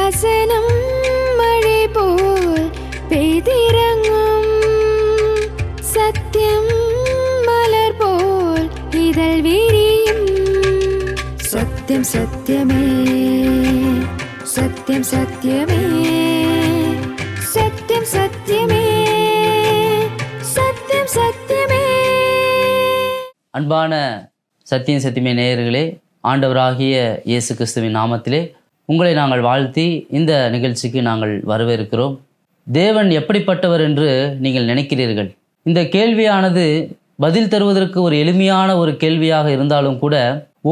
வசனம் மழை போல் பெய்திறங்கும், சத்தியம் மலர் போல் இதழ் விரியும். சத்தியம் சத்தியமே, சத்தியம் சத்தியமே, சத்தியம் சத்தியமே, சத்தியம் சத்தியமே. அன்பான சத்தியம் சத்தியமே நேயர்களே, ஆண்டவராகிய இயேசு கிறிஸ்துவின் நாமத்திலே உங்களை நாங்கள் வாழ்த்தி இந்த நிகழ்ச்சிக்கு நாங்கள் வரவேற்கிறோம். தேவன் எப்படிப்பட்டவர் என்று நீங்கள் நினைக்கிறீர்கள்? இந்த கேள்வியானது பதில் தருவதற்கு ஒரு எளிமையான ஒரு கேள்வியாக இருந்தாலும் கூட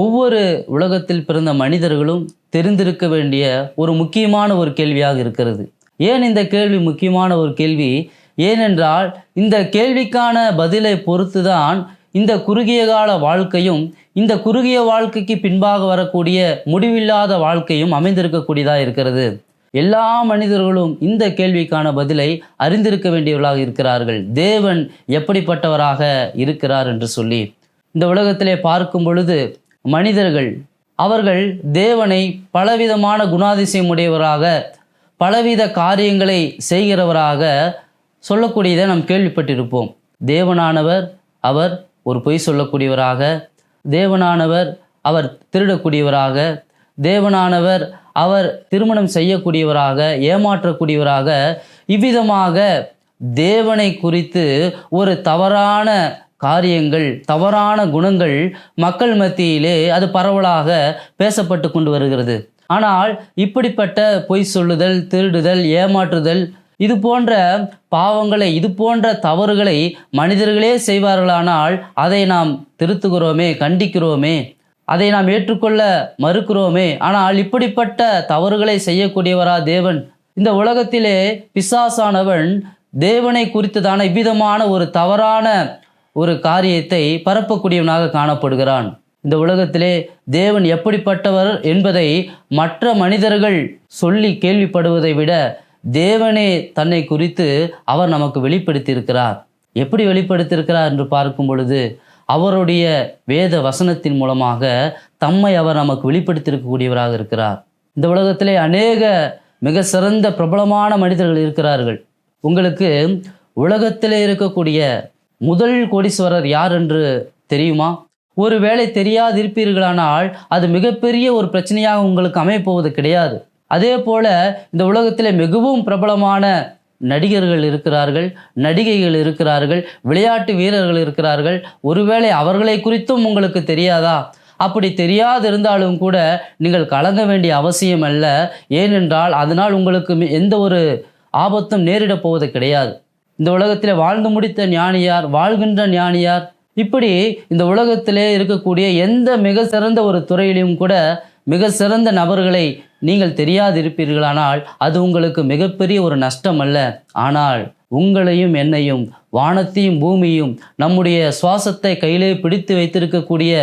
ஒவ்வொரு உலகத்தில் பிறந்த மனிதர்களும் தெரிந்திருக்க வேண்டிய ஒரு முக்கியமான ஒரு கேள்வியாக இருக்கிறது. ஏன் இந்த கேள்வி முக்கியமான ஒரு கேள்வி? ஏனென்றால் இந்த கேள்விக்கான பதிலை பொறுத்துதான் இந்த குறுகிய கால வாழ்க்கையும் இந்த குறுகிய வாழ்க்கைக்கு பின்பாக வரக்கூடிய முடிவில்லாத வாழ்க்கையும் அமைந்திருக்கக்கூடியதாக இருக்கிறது. எல்லா மனிதர்களும் இந்த கேள்விக்கான பதிலை அறிந்திருக்க வேண்டியவர்களாக இருக்கிறார்கள். தேவன் எப்படிப்பட்டவராக இருக்கிறார் என்று சொல்லி இந்த உலகத்திலே பார்க்கும் பொழுது மனிதர்கள் அவர்கள் தேவனை பலவிதமான குணாதிசயம் உடையவராக, பலவித காரியங்களை செய்கிறவராக சொல்லக்கூடியதை நாம் கேள்விப்பட்டிருப்போம். தேவனானவர் அவர் ஒரு பொய் சொல்லக்கூடியவராக, தேவனானவர் அவர் திருடக்கூடியவராக, தேவனானவர் அவர் திருமணம் செய்யக்கூடியவராக, ஏமாற்றக்கூடியவராக, இவ்விதமாக தேவனை குறித்து ஒரு தவறான காரியங்கள், தவறான குணங்கள் மக்கள் மத்தியிலே அது பரவலாக பேசப்பட்டு கொண்டு வருகிறது. ஆனால் இப்படிப்பட்ட பொய் சொல்லுதல், திருடுதல், ஏமாற்றுதல், இது போன்ற பாவங்களை, இது போன்ற தவறுகளை மனிதர்களே செய்வார்களானால் அதை நாம் திருத்துகிறோமே, கண்டிக்கிறோமே, அதை நாம் ஏற்றுக்கொள்ள மறுக்கிறோமே. ஆனால் இப்படிப்பட்ட தவறுகளை செய்யக்கூடியவரா தேவன்? இந்த உலகத்திலே பிசாசானவன் தேவனை குறித்துதான இவ்விதமான ஒரு தவறான ஒரு காரியத்தை பரப்பக்கூடியவனாக காணப்படுகிறான். இந்த உலகத்திலே தேவன் எப்படிப்பட்டவர் என்பதை மற்ற மனிதர்கள் சொல்லி கேள்விப்படுவதை விட தேவனே தன்னை குறித்து அவர் நமக்கு வெளிப்படுத்தியிருக்கிறார். எப்படி வெளிப்படுத்தியிருக்கிறார் என்று பார்க்கும் பொழுது அவருடைய வேத வசனத்தின் மூலமாக தம்மை அவர் நமக்கு வெளிப்படுத்தியிருக்கக்கூடியவராக இருக்கிறார். இந்த உலகத்திலே அநேக மிக சிறந்த பிரபலமான மனிதர்கள் இருக்கிறார்கள். உங்களுக்கு உலகத்திலே இருக்கக்கூடிய முதல் கோடீஸ்வரர் யார் என்று தெரியுமா? ஒருவேளை தெரியாதிருப்பீர்களானால் அது மிகப்பெரிய ஒரு பிரச்சனையாக உங்களுக்கு அமையப்போவது கிடையாது. அதே போல இந்த உலகத்தில் மிகவும் பிரபலமான நடிகர்கள் இருக்கிறார்கள், நடிகைகள் இருக்கிறார்கள், விளையாட்டு வீரர்கள் இருக்கிறார்கள். ஒருவேளை அவர்களை குறித்தும் உங்களுக்கு தெரியாதா? அப்படி தெரியாதிருந்தாலும் கூட நீங்கள் கலங்க வேண்டிய அவசியம் அல்ல. ஏனென்றால் அதனால் உங்களுக்கு எந்த ஒரு ஆபத்தும் நேரிடப் போவது கிடையாது. இந்த உலகத்தில் வாழ்ந்து முடித்த ஞானியார், வாழ்கின்ற ஞானியார், இப்படி இந்த உலகத்திலே இருக்கக்கூடிய எந்த மிக சிறந்த ஒரு துறையிலும் கூட மிக சிறந்த நபர்களை நீங்கள் தெரியாதிருப்பீர்களானால் அது உங்களுக்கு மிகப்பெரிய ஒரு நஷ்டம் அல்ல. ஆனால் உங்களையும் என்னையும், வானத்தையும் பூமியும், நம்முடைய சுவாசத்தை கையிலே பிடித்து வைத்திருக்கக்கூடிய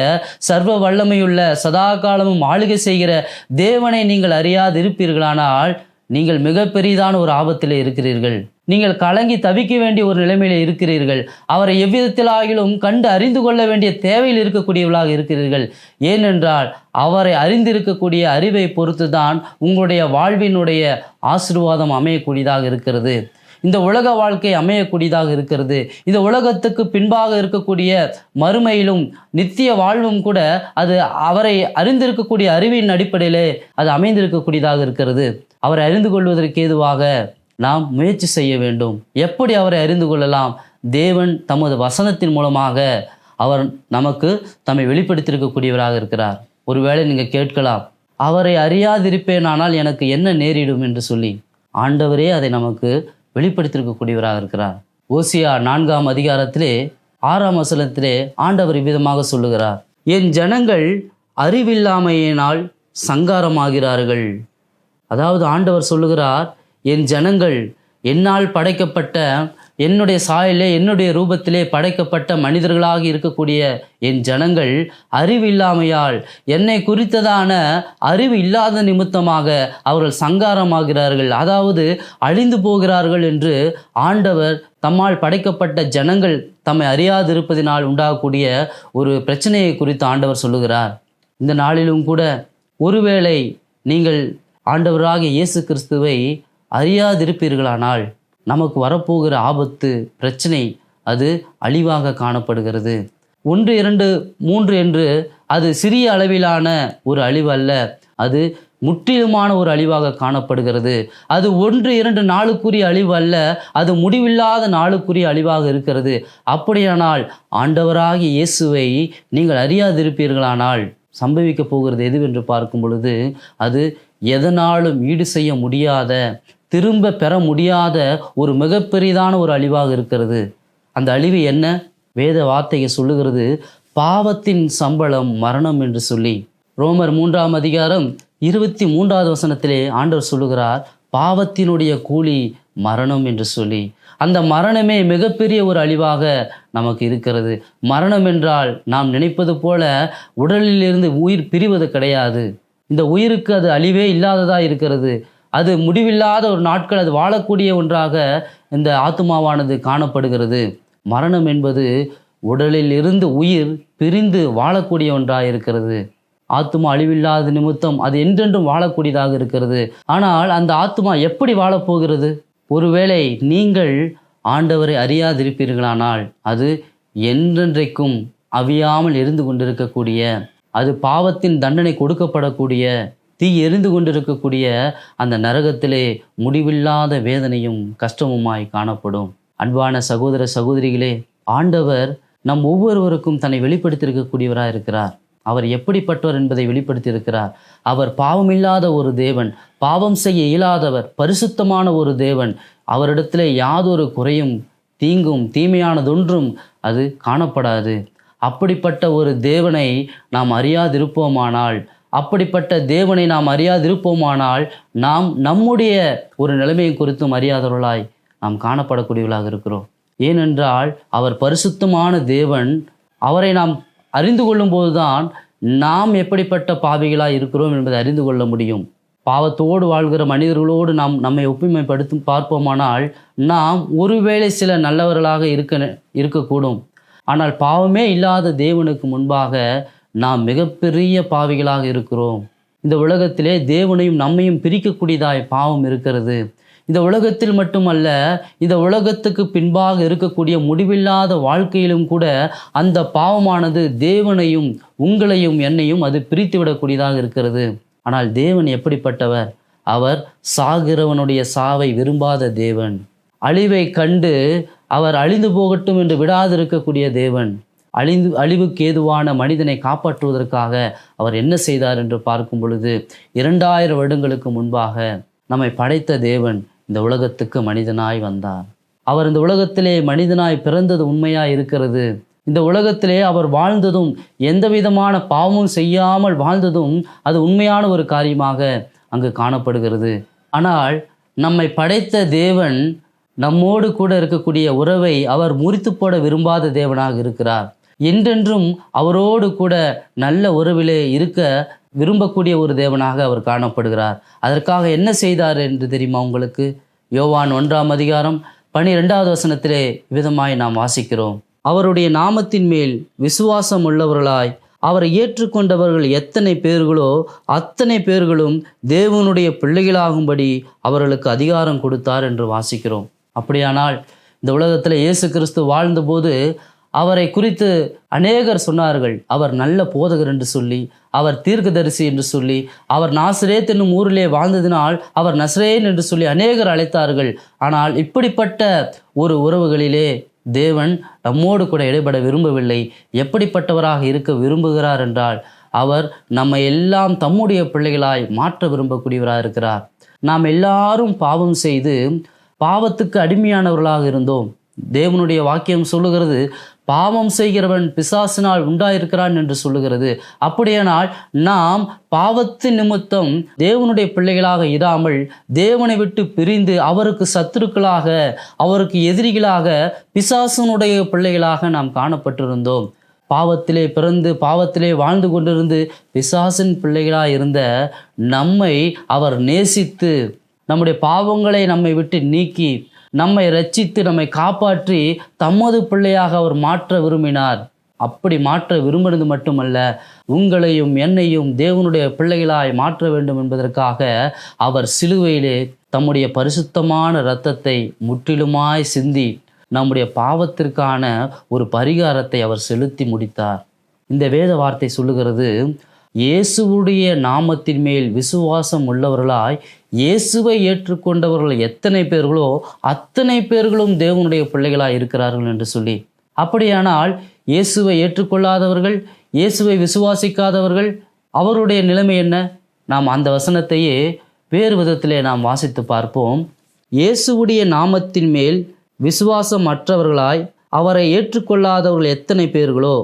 சர்வ வல்லமையுள்ள சதா காலமும் ஆளுகை செய்கிற தேவனை நீங்கள் அறியாதிருப்பீர்களானால் நீங்கள் மிக பெரிதான ஒரு ஆபத்திலே இருக்கிறீர்கள். நீங்கள் கலங்கி தவிக்க வேண்டிய ஒரு நிலைமையில இருக்கிறீர்கள். அவரை எவ்விதத்திலாகிலும் கண்டு அறிந்து கொள்ள வேண்டிய தேவையில் இருக்கக்கூடியவர்களாக இருக்கிறீர்கள். ஏனென்றால் அவரை அறிந்திருக்கக்கூடிய அறிவை பொறுத்து தான் உங்களுடைய வாழ்வினுடைய ஆசீர்வாதம் அமையக்கூடியதாக இருக்கிறது. இந்த உலக வாழ்க்கை அமையக்கூடியதாக இருக்கிறது. இந்த உலகத்துக்கு பின்பாக இருக்கக்கூடிய மறுமையிலும் நித்திய வாழ்வும் கூட அது அவரை அறிந்திருக்கக்கூடிய அறிவின் அடிப்படையிலே அது அமைந்திருக்கக்கூடியதாக இருக்கிறது. அவரை அறிந்து கொள்வதற்கு ஏதுவாக நாம் முயற்சி செய்ய வேண்டும். எப்படி அவரை அறிந்து கொள்ளலாம்? தேவன் தமது வசனத்தின் மூலமாக அவர் நமக்கு தம்மை வெளிப்படுத்தியிருக்கக்கூடியவராக இருக்கிறார். ஒருவேளை நீங்கள் கேட்கலாம், அவரை அறியாதிருப்பேனானால் எனக்கு என்ன நேரிடும் என்று சொல்லி. ஆண்டவரே அதை நமக்கு வெளிப்படுத்தியிருக்கக்கூடியவராக இருக்கிறார். ஓசியா 4ஆம் அதிகாரத்திலே 6ஆம் வசனத்திலே ஆண்டவர் இவ்விதமாக சொல்லுகிறார், என் ஜனங்கள் அறிவில்லாமையினால் சங்காரமாகிறார்கள். அதாவது ஆண்டவர் சொல்லுகிறார், என் ஜனங்கள், என்னால் படைக்கப்பட்ட, என்னுடைய சாயலே, என்னுடைய ரூபத்திலே படைக்கப்பட்ட மனிதர்களாக இருக்கக்கூடிய என் ஜனங்கள் அறிவில்லாமையால், என்னை குறித்ததான அறிவு இல்லாத நிமித்தமாக அவர்கள் சங்காரமாகிறார்கள், அதாவது அழிந்து போகிறார்கள் என்று ஆண்டவர் தம்மால் படைக்கப்பட்ட ஜனங்கள் தம்மை அறியாதிருப்பதினால் உண்டாகக்கூடிய ஒரு பிரச்சனையை குறித்து ஆண்டவர் சொல்லுகிறார். இந்த நாளிலும் கூட ஒருவேளை நீங்கள் ஆண்டவராகிய இயேசு கிறிஸ்துவை அறியாதிருப்பீர்களானால் நமக்கு வரப்போகிற ஆபத்து, பிரச்சனை அது அழிவாக காணப்படுகிறது. 1, 2, 3 என்று அது சிறிய அளவிலான ஒரு அழிவு அல்ல, அது முற்றிலுமான ஒரு அழிவாக காணப்படுகிறது. அது 1, 2 நாளுக்குரிய அழிவு அல்ல, அது முடிவில்லாத நாளுக்குரிய அழிவாக இருக்கிறது. அப்படியானால் ஆண்டவராகிய இயேசுவை நீங்கள் அறியாதிருப்பீர்களானால் சம்பவிக்க போகிறது எதுவென்று பார்க்கும் பொழுது, அது எதனாலும் ஈடு செய்ய முடியாத, திரும்ப பெற முடியாத ஒரு மிகப்பெரிதான ஒரு அழிவாக இருக்கிறது. அந்த அழிவு என்ன? வேத வார்த்தையை சொல்லுகிறது, பாவத்தின் சம்பளம் மரணம் என்று சொல்லி. ரோமர் 3ஆம் அதிகாரம் 23வது வசனத்திலே ஆண்டவர் சொல்லுகிறார், பாவத்தினுடைய கூலி மரணம் என்று சொல்லி. அந்த மரணமே மிகப்பெரிய ஒரு அழிவாக நமக்கு இருக்கிறது. மரணம் என்றால் நாம் நினைப்பது போல உடலிலிருந்து உயிர் பிரிவது கிடையாது. இந்த உயிருக்கு அது அழிவே இல்லாததாக இருக்கிறது. அது முடிவில்லாத ஒரு நாட்கள் அது வாழக்கூடிய ஒன்றாக இந்த ஆத்துமாவானது காணப்படுகிறது. மரணம் என்பது உடலில் இருந்து உயிர் பிரிந்து வாழக்கூடிய ஒன்றாக இருக்கிறது. ஆத்துமா அழிவில்லாத நிமித்தம் அது என்றென்றும் வாழக்கூடியதாக இருக்கிறது. ஆனால் அந்த ஆத்துமா எப்படி வாழப்போகிறது? ஒருவேளை நீங்கள் ஆண்டவரை அறியாதிருப்பீர்களானால் அது என்றென்றைக்கும் அவியாமல் எரிந்து கொண்டிருக்கக்கூடிய, அது பாவத்தின் தண்டனை கொடுக்கப்படக்கூடிய, தீ எரிந்து கொண்டிருக்கக்கூடிய அந்த நரகத்திலே முடிவில்லாத வேதனையும் கஷ்டமுமாய் காணப்படும். அன்பான சகோதர சகோதரிகளே, ஆண்டவர் நம் ஒவ்வொருவருக்கும் தன்னை வெளிப்படுத்தியிருக்கக்கூடியவராக இருக்கிறார். அவர் எப்படிப்பட்டவர் என்பதை வெளிப்படுத்தியிருக்கிறார். அவர் பாவமில்லாத ஒரு தேவன், பாவம் செய்ய இயலாதவர், பரிசுத்தமான ஒரு தேவன். அவரிடத்தில் யாதொரு குறையும் தீங்கும் தீமையானதொன்றும் அது காணப்படாது. அப்படிப்பட்ட ஒரு தேவனை நாம் அறியாதிருப்போமானால், நாம் நம்முடைய ஒரு நிலைமையை குறித்தும் அறியாதவர்களாய் நாம் காணப்படக்கூடியவர்களாக இருக்கிறோம். ஏனென்றால் அவர் பரிசுத்தமான தேவன். அவரை நாம் அறிந்து கொள்ளும் போதுதான் நாம் எப்படிப்பட்ட பாவிகளாய் இருக்கிறோம் என்பதை அறிந்து கொள்ள முடியும். பாவத்தோடு வாழ்கிற மனிதர்களோடு நாம் நம்மை ஒப்புமைப்படுத்தும் பார்ப்போமானால் நாம் ஒருவேளை சில நல்லவர்களாக இருக்கக்கூடும். ஆனால் பாவமே இல்லாத தேவனுக்கு முன்பாக நாம் மிகப்பெரிய பாவிகளாக இருக்கிறோம். இந்த உலகத்திலே தேவனையும் நம்மையும் பிரிக்கக்கூடியதாய் பாவம் இருக்கிறது. இந்த உலகத்தில் மட்டுமல்ல, இந்த உலகத்துக்கு பின்பாக இருக்கக்கூடிய முடிவில்லாத வாழ்க்கையிலும் கூட அந்த பாவமானது தேவனையும் உங்களையும் என்னையும் அது பிரித்து விடக்கூடியதாக இருக்கிறது. ஆனால் தேவன் எப்படிப்பட்டவர்? அவர் சாகிறவனுடைய சாவை விரும்பாத தேவன். அழிவை கண்டு அவர் அழிந்து போகட்டும் என்று விடாதிருக்கக்கூடிய தேவன். அழிவுக்கு ஏதுவான மனிதனை காப்பாற்றுவதற்காக அவர் என்ன செய்தார் என்று பார்க்கும் பொழுது, 2000 வருடங்களுக்கு முன்பாக நம்மை படைத்த தேவன் இந்த உலகத்துக்கு மனிதனாய் வந்தார். அவர் இந்த உலகத்திலே மனிதனாய் பிறந்தது உண்மையாய் இருக்கிறது. இந்த உலகத்திலே அவர் வாழ்ந்ததும், எந்த விதமான பாவமும் செய்யாமல் வாழ்ந்ததும் அது உண்மையான ஒரு காரியமாக அங்கு காணப்படுகிறது. ஆனால் நம்மை படைத்த தேவன் நம்மோடு கூட இருக்கக்கூடிய உறவை அவர் முறித்து போட விரும்பாத தேவனாக இருக்கிறார். என்றென்றும் அவரோடு கூட நல்ல உறவிலே இருக்க விரும்பக்கூடிய ஒரு தேவனாக அவர் காணப்படுகிறார். அதற்காக என்ன செய்தார் என்று தெரியுமா உங்களுக்கு? யோவான் 1ஆம் அதிகாரம் 12வது வசனத்திலே விதமாய் நாம் வாசிக்கிறோம். அவருடைய நாமத்தின் மேல் விசுவாசம் உள்ளவர்களாய் அவரை ஏற்றுக்கொண்டவர்கள் எத்தனை பேர்களோ அத்தனை பேர்களும் தேவனுடைய பிள்ளைகளாகும்படி அவர்களுக்கு அதிகாரம் கொடுத்தார் என்று வாசிக்கிறோம். அப்படியானால் இந்த உலகத்தில் இயேசு கிறிஸ்து வாழ்ந்தபோது அவரை குறித்து அநேகர் சொன்னார்கள், அவர் நல்ல போதகர் என்று சொல்லி, அவர் தீர்க்கதரிசி என்று சொல்லி, அவர் நாசரேத் என்னும் ஊரிலே வாழ்ந்ததினால் அவர் நசரேன் என்று சொல்லி அநேகர் அழைத்தார்கள். ஆனால் இப்படிப்பட்ட ஒரு உறவுகளிலே தேவன் நம்மோடு கூட இடைபட விரும்பவில்லை. எப்படிப்பட்டவராக இருக்க விரும்புகிறார் என்றால், அவர் நம்மை எல்லாம் தம்முடைய பிள்ளைகளாய் மாற்ற விரும்பக்கூடியவராக இருக்கிறார். நாம் எல்லாரும் பாவம் செய்து பாவத்துக்கு அடிமையானவர்களாக இருந்தோம். தேவனுடைய வாக்கியம் சொல்லுகிறது, பாவம் செய்கிறவன் பிசாசினால் உண்டாயிருக்கிறான் என்று சொல்லுகிறது. அப்படியானால் நாம் பாவத்தின் நிமித்தம் தேவனுடைய பிள்ளைகளாக இராமல் தேவனை விட்டு பிரிந்து அவருக்கு சத்துருக்களாக, அவருக்கு எதிரிகளாக, பிசாசனுடைய பிள்ளைகளாக நாம் காணப்பட்டிருந்தோம். பாவத்திலே பிறந்து பாவத்திலே வாழ்ந்து கொண்டிருந்து பிசாசின் பிள்ளைகளாக இருந்த நம்மை அவர் நேசித்து நம்முடைய பாவங்களை நம்மை விட்டு நீக்கி நம்மை இரட்சித்து நம்மை காப்பாற்றி தமது பிள்ளையாக அவர் மாற்ற விரும்பினார். அப்படி மாற்ற விரும்பினது மட்டுமல்ல, உங்களையும் என்னையும் தேவனுடைய பிள்ளைகளாய் மாற்ற வேண்டும் என்பதற்காக அவர் சிலுவையிலே தம்முடைய பரிசுத்தமான இரத்தத்தை முற்றிலுமாய் சிந்தி நம்முடைய பாவத்திற்கான ஒரு பரிகாரத்தை அவர் செலுத்தி முடித்தார். இந்த வேத வார்த்தை சொல்லுகிறது, இயேசுவுடைய நாமத்தின் மேல் விசுவாசம் உள்ளவர்களாய் இயேசுவை ஏற்றுக்கொண்டவர்கள் எத்தனை பேர்களோ அத்தனை பேர்களும் தேவனுடைய பிள்ளைகளாய் இருக்கிறார்கள் என்று சொல்லி. அப்படியானால் இயேசுவை ஏற்றுக்கொள்ளாதவர்கள், இயேசுவை விசுவாசிக்காதவர்கள், அவருடைய நிலைமை என்ன? நாம் அந்த வசனத்தையே வேறு விதத்திலே நாம் வாசித்து பார்ப்போம். இயேசுவுடைய நாமத்தின் மேல் விசுவாசம் அற்றவர்களாய் அவரை ஏற்றுக்கொள்ளாதவர்கள் எத்தனை பேர்களோ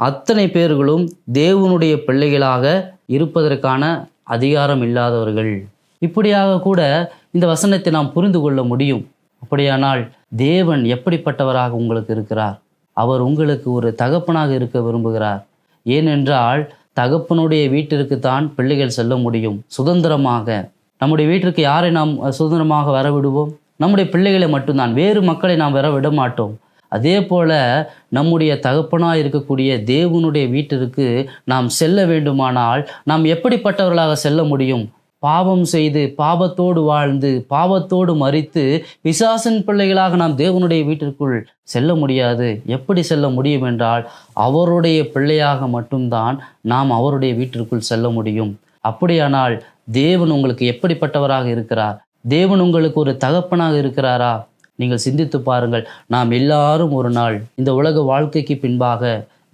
அத்தனை பேர்களும் தேவனுடைய பிள்ளைகளாக இருப்பதற்கான அதிகாரம் இல்லாதவர்கள். இப்படியாக கூட இந்த வசனத்தை நாம் புரிந்து கொள்ள முடியும். அப்படியானால் தேவன் எப்படிப்பட்டவராக உங்களுக்கு இருக்கிறார்? அவர் உங்களுக்கு ஒரு தகப்பனாக இருக்க விரும்புகிறார். ஏனென்றால் தகப்பனுடைய வீட்டிற்கு தான் பிள்ளைகள் செல்ல முடியும் சுதந்திரமாக. நம்முடைய வீட்டிற்கு யாரை நாம் சுதந்திரமாக வரவிடுவோம்? நம்முடைய பிள்ளைகளை மட்டும்தான், வேறு மக்களை நாம் வர விட மாட்டோம். அதே போல நம்முடைய தகப்பனாக இருக்கக்கூடிய தேவனுடைய வீட்டிற்கு நாம் செல்ல வேண்டுமானால் நாம் எப்படிப்பட்டவர்களாக செல்ல முடியும்? பாவம் செய்து பாவத்தோடு வாழ்ந்து பாவத்தோடு மரித்து பிசாசின் பிள்ளைகளாக நாம் தேவனுடைய வீட்டிற்குள் செல்ல முடியாது. எப்படி செல்ல முடியும் என்றால் அவருடைய பிள்ளையாக மட்டும்தான் நாம் அவருடைய வீட்டிற்குள் செல்ல முடியும். அப்படியானால் தேவன் உங்களுக்கு எப்படிப்பட்டவராக இருக்கிறார்? தேவன் உங்களுக்கு ஒரு தகப்பனாக இருக்கிறாரா? நீங்கள் சிந்தித்து பாருங்கள். நாம் எல்லாரும் ஒரு நாள் இந்த உலக வாழ்க்கைக்கு பின்பாக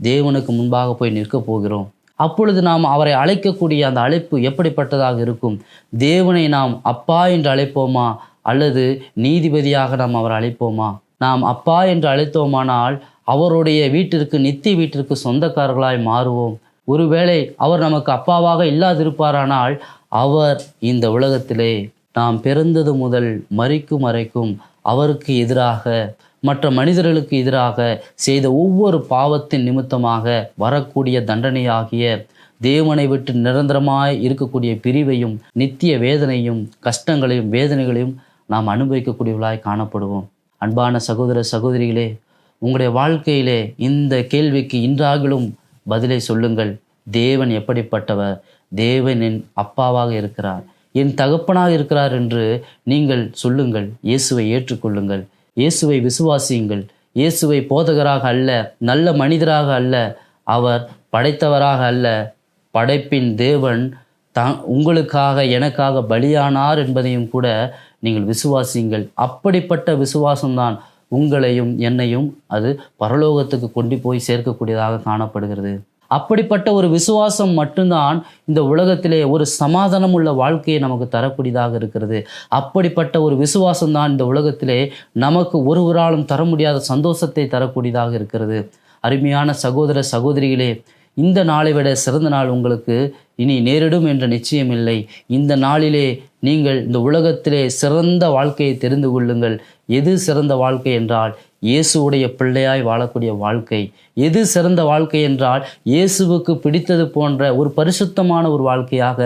தேவனுக்கு முன்பாக போய் நிற்க போகிறோம். அப்பொழுது நாம் அவரை அழைக்கக்கூடிய அந்த அழைப்பு எப்படிப்பட்டதாக இருக்கும்? தேவனை நாம் அப்பா என்று அழைப்போமா, அல்லது நீதிபதியாக நாம் அவரை அழைப்போமா? நாம் அப்பா என்று அழைத்தோமானால் அவருடைய வீட்டிற்கு, நித்திய வீட்டிற்கு சொந்தக்காரர்களாய் மாறுவோம். ஒருவேளை அவர் நமக்கு அப்பாவாக இல்லாதிருப்பாரானால் அவர் இந்த உலகத்திலே நாம் பிறந்தது முதல் மரிக்கும் வரைக்கும் அவருக்கு எதிராக, மற்ற மனிதர்களுக்கு எதிராக செய்த ஒவ்வொரு பாவத்தின் நிமித்தமாக வரக்கூடிய தண்டனையாகிய தேவனை விட்டு நிரந்தரமாய் இருக்கக்கூடிய பிரிவையும் நித்திய வேதனையும் கஷ்டங்களையும் வேதனைகளையும் நாம் அனுபவிக்கக்கூடியவர்களாய் காணப்படுவோம். அன்பான சகோதர சகோதரிகளே, உங்களுடைய வாழ்க்கையிலே இந்த கேள்விக்கு இன்றாகிலும் பதிலை சொல்லுங்கள். தேவன் எப்படிப்பட்டவர்? தேவன் என் அப்பாவாக இருக்கிறார், என் தகப்பனாக இருக்கிறார் என்று நீங்கள் சொல்லுங்கள். இயேசுவை ஏற்றுக்கொள்ளுங்கள், இயேசுவை விசுவாசியுங்கள். இயேசுவை போதகராக அல்ல, நல்ல மனிதராக அல்ல, அவர் படைத்தவராக அல்ல, படைப்பின் தேவன் உங்களுக்காக எனக்காக பலியானார் என்பதையும் கூட நீங்கள் விசுவாசியுங்கள். அப்படிப்பட்ட விசுவாசம்தான் உங்களையும் என்னையும் அது பரலோகத்துக்கு கொண்டு போய் சேர்க்கக்கூடியதாக காணப்படுகிறது. அப்படிப்பட்ட ஒரு விசுவாசம் மட்டும்தான் இந்த உலகத்திலே ஒரு சமாதானம் உள்ள வாழ்க்கையை நமக்கு தரக்கூடியதாக இருக்கிறது. அப்படிப்பட்ட ஒரு விசுவாசம்தான் இந்த உலகத்திலே நமக்கு ஒருவராலும் தர முடியாத சந்தோஷத்தை தரக்கூடியதாக இருக்கிறது. அருமையான சகோதர சகோதரிகளே, இந்த நாளை விட சிறந்த நாள் உங்களுக்கு இனி நேரிடும் என்ற நிச்சயம் இல்லை. இந்த நாளிலே நீங்கள் இந்த உலகத்திலே சிறந்த வாழ்க்கையை தெரிந்து கொள்ளுங்கள். எது சிறந்த வாழ்க்கை என்றால் இயேசுவுடைய பிள்ளையாய் வாழக்கூடிய வாழ்க்கை. எது சிறந்த வாழ்க்கை என்றால் இயேசுவுக்கு பிடித்தது போன்ற ஒரு பரிசுத்தமான ஒரு வாழ்க்கையாக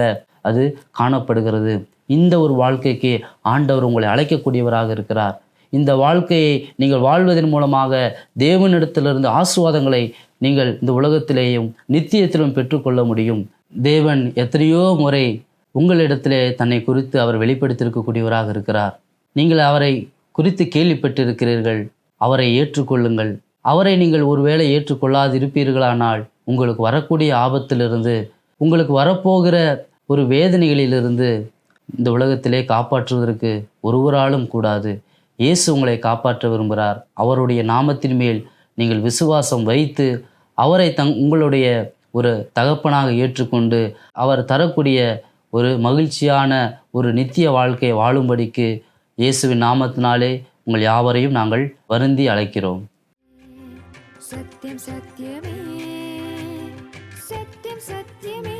அது காணப்படுகிறது. இந்த ஒரு வாழ்க்கைக்கு ஆண்டவர் உங்களை அழைக்கக்கூடியவராக இருக்கிறார். இந்த வாழ்க்கையை நீங்கள் வாழ்வதன் மூலமாக தேவனிடத்திலிருந்து ஆசீர்வாதங்களை நீங்கள் இந்த உலகத்திலேயும் நித்தியத்திலும் பெற்றுக்கொள்ள முடியும். தேவன் எத்தனையோ முறை உங்களிடத்திலே தன்னை குறித்து அவர் வெளிப்படுத்தியிருக்கக்கூடியவராக இருக்கிறார். நீங்கள் அவரை குறித்து கேள்விப்பட்டிருக்கிறீர்கள். அவரை ஏற்றுக்கொள்ளுங்கள். அவரை நீங்கள் ஒருவேளை ஏற்றுக்கொள்ளாதிருப்பீர்களானால் உங்களுக்கு வரக்கூடிய ஆபத்திலிருந்து, உங்களுக்கு வரப்போகிற ஒரு வேதனைகளிலிருந்து இந்த உலகத்திலே காப்பாற்றுவதற்கு ஒருவராலும் கூடாது. இயேசு உங்களை காப்பாற்ற விரும்புகிறார். அவருடைய நாமத்தின் மேல் நீங்கள் விசுவாசம் வைத்து அவரை உங்களுடைய ஒரு தகப்பனாக ஏற்றுக்கொண்டு அவர் தரக்கூடிய ஒரு மகிழ்ச்சியான ஒரு நித்திய வாழ்க்கையை வாழும்படிக்கு இயேசுவின் நாமத்தினாலே உங்கள் யாவரையும் நாங்கள் வருந்தி அழைக்கிறோம். சத்யம் சத்யமே, சத்யம் சத்யமே.